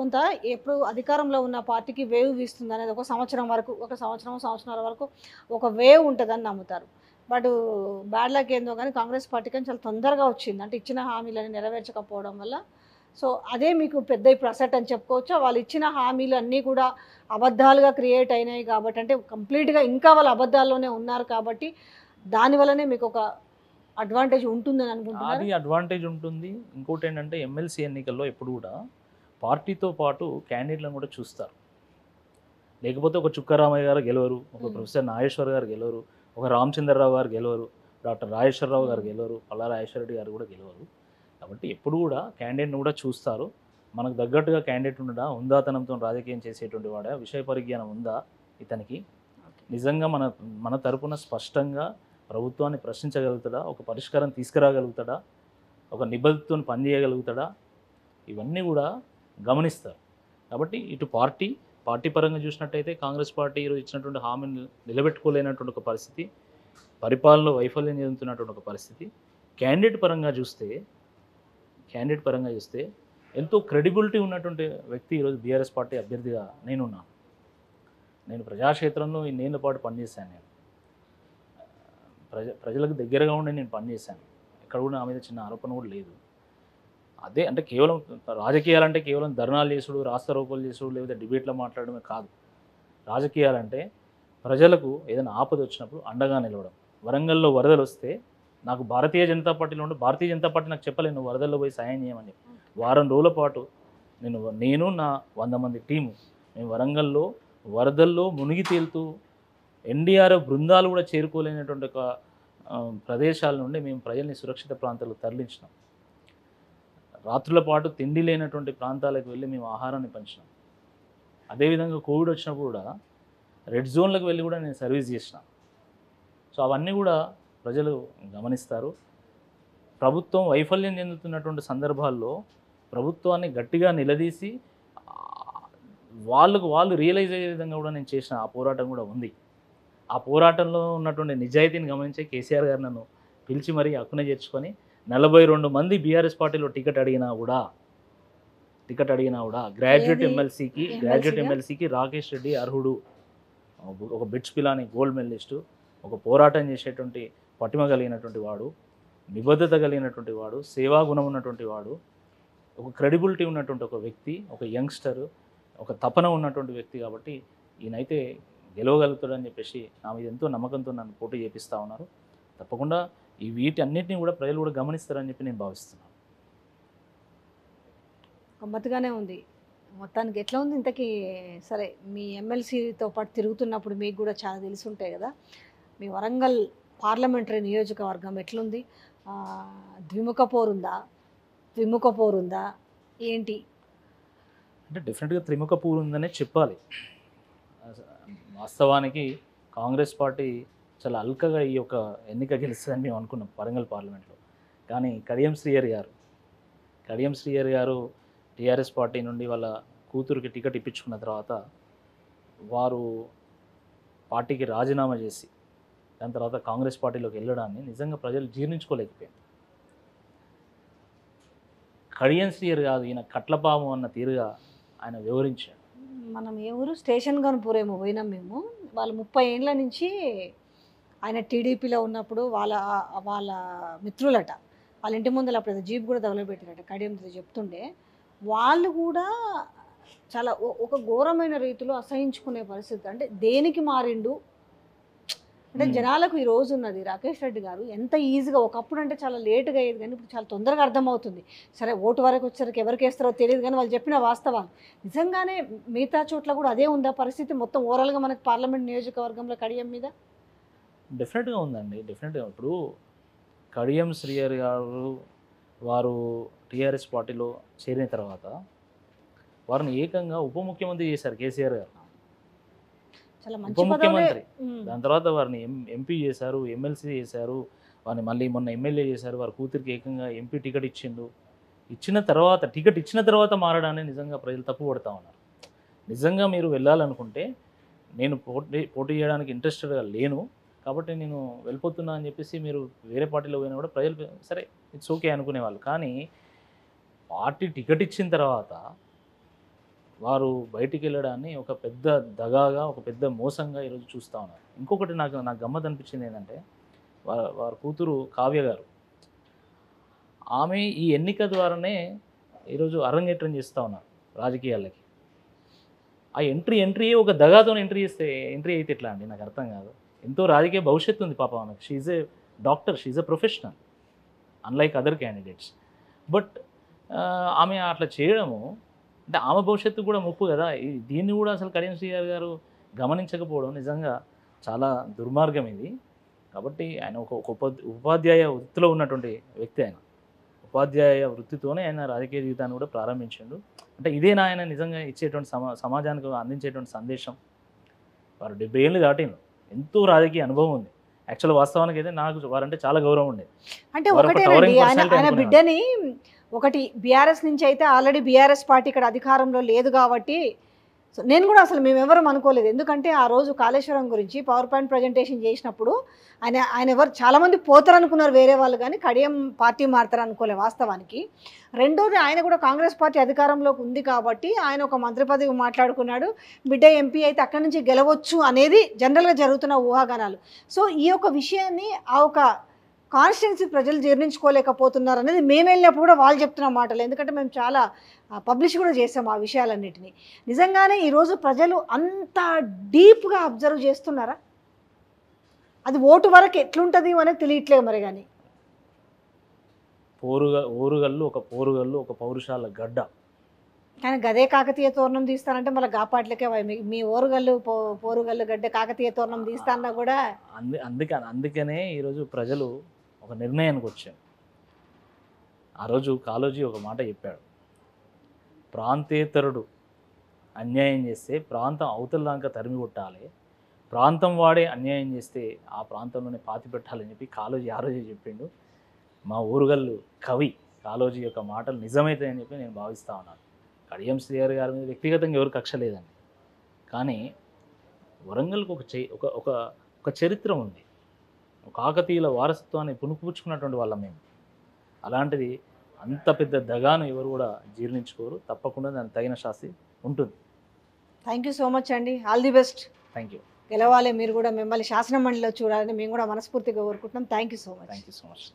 కొంత ఎప్పుడు అధికారంలో ఉన్న పార్టీకి వేవ్ వీస్తుంది అనేది ఒక సంవత్సరం వరకు, సంవత్సరాల వరకు ఒక వేవ్ ఉంటదని నమ్ముతారు. బట్ బ్యాడ్ లక్ ఏందో గానీ కాంగ్రెస్ పార్టీకని చాలా తొందరగా వచ్చింది. అంటే ఇచ్చిన హామీలని నెరవేర్చకపోవడం వల్ల. సో, అదే మీకు పెద్ద ఇప్పుడు అసెట్ అని చెప్పుకోవచ్చా? వాళ్ళు ఇచ్చిన హామీలు అన్నీ కూడా అబద్ధాలుగా క్రియేట్ అయినాయి కాబట్టి, అంటే కంప్లీట్‌గా ఇంకా వాళ్ళు అబద్ధాల్లోనే ఉన్నారు కాబట్టి, దాని వల్లనే మీకొక అడ్వాంటేజ్ ఉంటుందని అనుకుంటున్నారా? అది అడ్వాంటేజ్ ఉంటుంది. ఇంకోటేంటంటే ఎమ్మెల్సీ ఎన్నికల్లో ఎప్పుడు గూడా పార్టీతో పాటు క్యాండిడేట్‌లను గూడా చూస్తారు. లేకపోతే ఒక చుక్క రామయ్య గారు గెలవరు, ఒక హ్మ్. ప్రొఫెసర్ నాగేశ్వర్ గారు గెలవరు, ఒక రామచంద్రరావు గారు గెలవరు, డాక్టర్ రాజేశ్వరరావు గారు హ్మ్. గెలవరు, పల్లా రాజేశ్వరరెడ్డి గారు కూడా గెలవరు. కాబట్టి ఎప్పుడు గూడా క్యాండిడేట్‌ని గూడా చూస్తారు. మనకు తగ్గట్టుగా క్యాండిడేట్ ఉన్నాడా, హుందాతనంతో రాజకీయం చేసేటువంటి వాడా, విషయ పరిజ్ఞానం ఉందా ఇతనికి, ఓకే. నిజంగా మన మన తరపున స్పష్టంగా ప్రభుత్వాన్ని ప్రశ్నించగలుగుతాడా, ఒక పరిష్కారం తీసుకురాగలుగుతాడా, ఒక నిబద్ధతతోని పనిచేయగలుగుతాడా, ఇవన్నీ కూడా గమనిస్తారు. కాబట్టి ఇటు పార్టీ పరంగా చూసినట్టయితే కాంగ్రెస్ పార్టీ ఈరోజు ఇచ్చినటువంటి హామీని నిలబెట్టుకోలేనటువంటి ఒక పరిస్థితి, పరిపాలనలో వైఫల్యం చెందుతున్నటువంటి ఒక పరిస్థితి. క్యాండిడేట్ పరంగా చూస్తే క్యాండిడేట్ పరంగా చూస్తే ఎంతో క్రెడిబిలిటీ ఉన్నటువంటి వ్యక్తి ఈరోజు బీఆర్ఎస్ పార్టీ అభ్యర్థిగా నేనున్నాను. నేను ప్రజాక్షేత్రంలో ఇన్నేళ్ల పాటు పనిచేశాను నేను. ప్రజలకు దగ్గరగా ఉండి నేను పనిచేశాను. ఎక్కడ కూడా నా మీద చిన్న ఆరోపణ కూడా లేదు. అదే అంటే కేవలం రాజకీయాలంటే కేవలం ధర్నాలు చేసుడు, రాస్తారోకోలు చేసుడు, లేకపోతే డిబేట్‌లో మాట్లాడడమే కాదు. రాజకీయాలంటే ప్రజలకు ఏదైనా ఆపద వచ్చినప్పుడు అండగా నిలవడం. వరంగల్‌లో వరదలొస్తే నాకు భారతీయ జనతా పార్టీలో ఉండి భారతీయ జనతా పార్టీ నాకు చెప్పలే నువ్వు వరదల్లో పోయి సాయం చేయమని చెప్పి. వారం రోజుల పాటు నేను నా 100 మంది టీము మేము వరంగల్‌లో వరదల్లో మునిగి తేలుతూ ఎన్డీఆర్ఎఫ్ బృందాలు కూడా చేరుకోలేనటువంటి ఒక ప్రదేశాల నుండి మేము ప్రజల్ని సురక్షిత ప్రాంతాలకు తరలించినాం. రాత్రుల పాటు తిండి లేనటువంటి ప్రాంతాలకు వెళ్ళి మేము ఆహారాన్ని పంచినాం. అదేవిధంగా కోవిడ్ వచ్చినప్పుడు కూడా రెడ్ జోన్లకు వెళ్ళి కూడా నేను సర్వీస్ చేసిన. సో అవన్నీ కూడా ప్రజలు గమనిస్తారు. ప్రభుత్వం వైఫల్యం చెందుతున్నటువంటి సందర్భాల్లో ప్రభుత్వాన్ని గట్టిగా నిలదీసి వాళ్ళు రియలైజ్ అయ్యే విధంగా కూడా నేను చేసిన ఆ పోరాటం కూడా ఉంది. ఆ పోరాటంలో ఉన్నటువంటి నిజాయితీని గమనించే కేసీఆర్ గారు నన్ను పిలిచి మరీ హక్కున చేర్చుకొని 42 మంది బీఆర్ఎస్ పార్టీలో టికెట్ అడిగినా కూడా గ్రాడ్యుయేట్ ఏది గ్రాడ్యుయేట్ ఎమ్మెల్సీగా? ఎమ్మెల్సీకి రాకేష్ రెడ్డి అర్హుడు. ఒక బిట్స్ పిలాని గోల్డ్ మెడలిస్టు, ఒక పోరాటం చేసేటువంటి పటిమ కలిగినటువంటి వాడు, నిబద్ధత కలిగినటువంటి వాడు, సేవా గుణం ఉన్నటువంటి వాడు, ఒక క్రెడిబిలిటీ ఉన్నటువంటి ఒక వ్యక్తి, ఒక యంగ్స్టర్, ఒక తపన ఉన్నటువంటి వ్యక్తి కాబట్టి ఈయనైతే గెలవగలుగుతాడని చెప్పేసి నా మీద ఎంతో నమ్మకంతో నన్ను పోటీ చేపిస్తూ ఉన్నారు. తప్పకుండా వీటన్నిటిని కూడా ప్రజలు కూడా గమనిస్తారని చెప్పి నేను భావిస్తున్నాను. గమ్మత్తుగానే ఉంది. మొత్తానికి ఎట్లా ఉంది ఇంతకీ? సరే, మీ ఎమ్మెల్సీతో పాటు తిరుగుతున్నప్పుడు మీకు గూడా చాలా తెలిసుంటాయి గదా! మీ వరంగల్ పార్లమెంటరీ నియోజకవర్గం ఎట్లుంది? ద్విముఖ పోరుందా? త్రిముఖ పోరుందా? ఏంటి? అంటే డెఫినెట్‌గా త్రిముఖ పూలు ఉందనే చెప్పాలి. వాస్తవానికి కాంగ్రెస్ పార్టీ చాలా అల్కగా ఈ యొక్క ఎన్నిక గెలుస్తుందని మేము అనుకున్నాం వరంగల్ పార్లమెంట్లో. కానీ కడియం శ్రీహరి గారు టీఆర్ఎస్ పార్టీ నుండి వాళ్ళ కూతురికి టికెట్ ఇప్పించుకున్న తర్వాత వారు పార్టీకి రాజీనామా చేసి దాని తర్వాత కాంగ్రెస్ పార్టీలోకి వెళ్ళడాన్ని నిజంగా ప్రజలు జీర్ణించుకోలేకపోయారు. కడియం శ్రీహరి కాదు, ఈయన కట్లపాము అన్న తీరుగా ఆయన వివరించాడు. మనం ఏ ఊరు? స్టేషన్ గన్పూరేమో పోయినాం మేము. వాళ్ళు 30 ఏండ్ల నుంచి ఆయన టీడీపీలో ఉన్నప్పుడు వాళ్ళ మిత్రులట. వాళ్ళ ఇంటి ముందల అప్పుడు జీప్ కూడా తగలబెట్టారట. కడియంతో చెప్తుండే. వాళ్ళు కూడా చాలా ఒక ఘోరమైన రీతిలో అసహించుకునే పరిస్థితి. అంటే దేనికి మారిండు? అంటే జనాలకు ఈ రోజు ఉన్నది రాకేష్ రెడ్డి గారు ఎంత ఈజీగా, ఒకప్పుడు అంటే చాలా లేట్‌గా అయ్యేది కానీ ఇప్పుడు చాలా తొందరగా అర్థమవుతుంది. సరే, ఓటు వరకు వచ్చేసరికి ఎవరికేస్తారో తెలీదు కానీ వాళ్ళు చెప్పిన వాస్తవాలు. నిజంగానే మిగతా చోట్ల కూడా అదే ఉందా పరిస్థితి? మొత్తం ఓవరాల్‌గా మనకి పార్లమెంట్ నియోజకవర్గంలో కడియం మీద? డెఫినెట్‌గా ఉందండి. డెఫినెట్‌గా ఇప్పుడు కడియం శ్రీహరి గారు వారు టీఆర్ఎస్ పార్టీలో చేరిన తర్వాత వారిని ఏకంగా ఉప ముఖ్యమంత్రి చేశారు కేసీఆర్ గారు. చాలా ఉప మంచి పదవులే. ముఖ్యమంత్రి. హ్మ్. దాని తర్వాత వారిని ఎంపీ చేశారు, ఎమ్మెల్సీ చేశారు, వారిని మళ్ళీ మొన్న ఎమ్మెల్యే చేశారు. వారి కూతురికి ఏకంగా ఎంపీ టికెట్ ఇచ్చిండు. టికెట్ ఇచ్చిన తర్వాత మారడాన్ని నిజంగా ప్రజలు తప్పుపడతా ఉన్నారు. నిజంగా మీరు వెళ్ళాలనుకుంటే నేను పోటీ చేయడానికి ఇంట్రెస్టెడ్‌గా లేను. కాబట్టి నేను వెళ్ళిపోతున్నా అని చెప్పేసి మీరు వేరే పార్టీలో పోయినా కూడా ప్రజలు సరే ఇట్స్ ఓకే అనుకునేవాళ్ళు. కానీ పార్టీ టికెట్ ఇచ్చిన తర్వాత వారు బయటికి వెళ్ళడాన్ని ఒక పెద్ద దగాగా, ఒక పెద్ద మోసంగా ఈరోజు చూస్తూ ఉన్నారు. ఇంకొకటి నాకు గమ్మత్ అనిపించింది ఏంటంటే, వారి కూతురు కావ్య గారు, ఆమె ఈ ఎన్నిక ద్వారానే ఈరోజు అరంగేట్రం చేస్తూ ఉన్నారు రాజకీయాలకి. ఆ ఎంట్రీ ఒక దగాతో ఎంట్రీ అయితే ఎట్లా అండి? నాకు అర్థం కాదు. ఎంతో రాజకీయ భవిష్యత్తు ఉంది పాపం ఆమెకు. She's a doctor, she's a professional, unlike other candidates. But ఆమె అట్లా చేయడము అంటే ఆమె భవిష్యత్తు కూడా ముప్పు కదా. దీన్ని కూడా అసలు కడియం శ్రీహరి గారు గమనించకపోవడం నిజంగా చాలా దుర్మార్గం ఇది. కాబట్టి ఆయన ఒక ఉపాధ్యాయ వృత్తిలో ఉన్నటువంటి వ్యక్తి. ఆయన ఉపాధ్యాయ వృత్తితోనే ఆయన రాజకీయ జీవితాన్ని కూడా ప్రారంభించాడు. అంటే ఇదేనా ఆయన నిజంగా ఇచ్చేటువంటి సమాజానికి అందించేటువంటి సందేశం? వారు 70 ఏళ్ళు దాటిండు, ఎంతో రాజకీయ అనుభవం ఉంది. యాక్చువల్ వాస్తవానికి అయితే నాకు వారంటే చాలా గౌరవం ఉండేది. అంటే ఒకటేనండి, ఆయన బిడ్డని ఒకటి బీఆర్ఎస్ నుంచి అయితే ఆల్రెడీ బీఆర్ఎస్ పార్టీ ఇక్కడ అధికారంలో లేదు కాబట్టి నేను కూడా అసలు మేమెవరం అనుకోలేదు. ఎందుకంటే ఆ రోజు కాళేశ్వరం గురించి పవర్ పాయింట్ ప్రజెంటేషన్ చేసినప్పుడు ఆయన ఎవరు చాలామంది పోతారు అనుకున్నారు వేరే వాళ్ళు, కానీ కడియం పార్టీ మారుతారు అనుకోలేదు వాస్తవానికి. రెండోది ఆయన కూడా కాంగ్రెస్ పార్టీ అధికారంలోకి ఉంది కాబట్టి ఆయన ఒక మంత్రి పదవి మాట్లాడుకున్నాడు. బిడ్డ ఎంపీ అయితే అక్కడి నుంచి గెలవచ్చు అనేది జనరల్గా జరుగుతున్న ఊహాగానాలు. సో ఈ యొక్క విషయాన్ని ఆ ఒక కాన్స్టిట్యున్సీ ప్రజలు జీర్ణించుకోలేకపోతున్నారు అనేది మేము వెళ్ళినప్పుడు కూడా వాళ్ళు చెప్తున్న మాటలు. ఎందుకంటే మేము చాలా పబ్లిష్ కూడా చేసాం ఆ విషయాలన్నిటినీ. నిజంగానే ఈరోజు ప్రజలు అంత డీప్గా అబ్జర్వ్ చేస్తున్నారా? అది ఓటు వరకు ఎట్లుంటుంది అనేది తెలియట్లేదు మరి. కానీ ఓరుగల్లు ఒక పౌరుషాల గడ్డ. కానీ గదే కాకతీయ తోరణం తీస్తానంటే మళ్ళీ గాపాట్లకే మీ ఓరుగల్లు పోరుగల్లు గడ్డ కాకతీయ తోరణం తీస్తాన్నా కూడా అందుకనే ఈరోజు ప్రజలు ఒక నిర్ణయానికి వచ్చారు. ఆ రోజు కాళోజీ ఒక మాట చెప్పాడు, ప్రాంతేతరుడు అన్యాయం చేస్తే ప్రాంతం అవతల దాకా తరిమి కొట్టాలి, ప్రాంతం వాడే అన్యాయం చేస్తే ఆ ప్రాంతంలోనే పాతి పెట్టాలని చెప్పి కాళోజీ ఆ రోజు చెప్పిండు. మా ఓరుగల్లు కవి కాళోజీ యొక్క మాటలు నిజమవుతాయని చెప్పి నేను భావిస్తూ ఉన్నాను. కడియం శ్రీహరి గారి మీద వ్యక్తిగతంగా ఎవరు కక్ష లేదండి, కానీ వరంగల్కు ఒక చరిత్ర ఉంది. కాకతీయుల వారసత్వాన్ని పుణుకుపుచ్చుకున్నటువంటి వాళ్ళం మేము. అలాంటిది అంత పెద్ద దగాను ఎవరు కూడా జీర్ణించుకోరు. తప్పకుండా దానికి తగిన శాస్తి ఉంటుంది. థ్యాంక్ యూ సో మచ్ అండి, all the best. Thank you. గెలవాలి, మీరు కూడా మిమ్మల్ని శాసన మండలిలో చూడాలని మేము కూడా మనస్ఫూర్తిగా కోరుకుంటున్నాం. Thank you so much. Thank you so much.